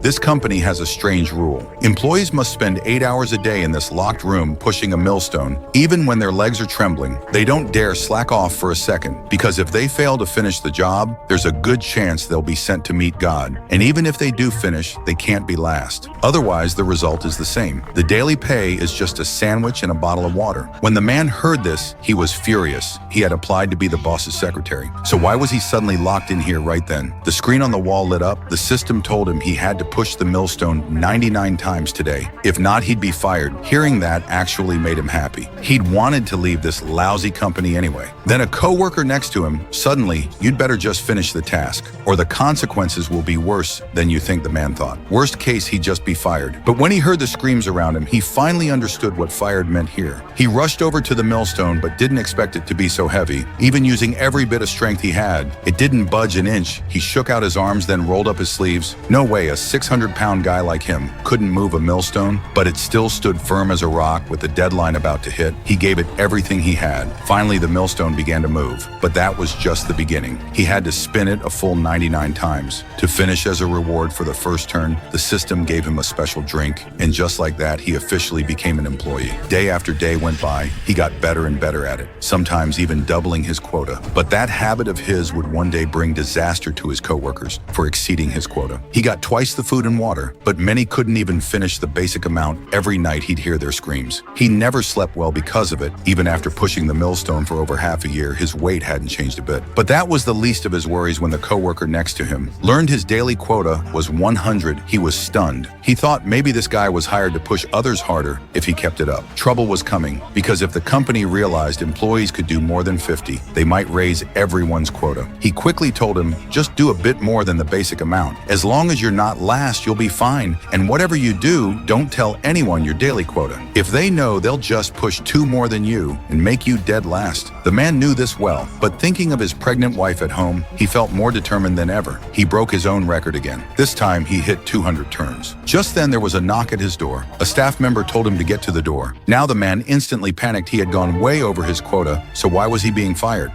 This company has a strange rule. Employees must spend 8 hours a day in this locked room pushing a millstone. Even when their legs are trembling, they don't dare slack off for a second, because if they fail to finish the job, there's a good chance they'll be sent to meet God. And even if they do finish, they can't be last. Otherwise, the result is the same. The daily pay is just a sandwich and a bottle of water. When the man heard this, he was furious. He had applied to be the boss's secretary. So why was he suddenly locked in here right then? The screen on the wall lit up. The system told him he had to push the millstone 99 times today. If not, he'd be fired. Hearing that actually made him happy. He'd wanted to leave this lousy company anyway. Then a coworker next to him, suddenly, you'd better just finish the task, or the consequences will be worse than you think, the man thought. Worst case, he'd just be fired. But when he heard the screams around him, he finally understood what fired meant here. He rushed over to the millstone, but didn't expect it to be so heavy. Even using every bit of strength he had, it didn't budge an inch. He shook out his arms, then rolled up his sleeves. No way a 600-pound guy like him couldn't move a millstone, but it still stood firm as a rock with the deadline about to hit. He gave it everything he had. Finally, the millstone began to move, but that was just the beginning. He had to spin it a full 99 times. To finish as a reward for the first turn, the system gave him a special drink, and just like that, he officially became an employee. Day after day went by, he got better and better at it, sometimes even doubling his quota. But that habit of his would one day bring disaster to his coworkers for exceeding his quota. He got twice the food and water, but many couldn't even finish the basic amount. Every night he'd hear their screams. He never slept well because of it. Even after pushing the millstone for over half a year, his weight hadn't changed a bit. But that was the least of his worries when the coworker next to him learned his daily quota was 100. He was stunned. He thought maybe this guy was hired to push others harder if he kept it up. Trouble was coming, because if the company realized employees could do more than 50, they might raise everyone's quota. He quickly told him, just do a bit more than the basic amount. As long as you're not last, you'll be fine. And whatever you do, don't tell anyone your daily quota. If they know, they'll just push 2 more than you and make you dead last. The man knew this well, but thinking of his pregnant wife at home, he felt more determined than ever. He broke his own record again. This time, he hit 200 turns. Just then, there was a knock at his door. A staff member told him to get to the door. Now the man instantly panicked. He had gone way over his quota, so why was he being fired?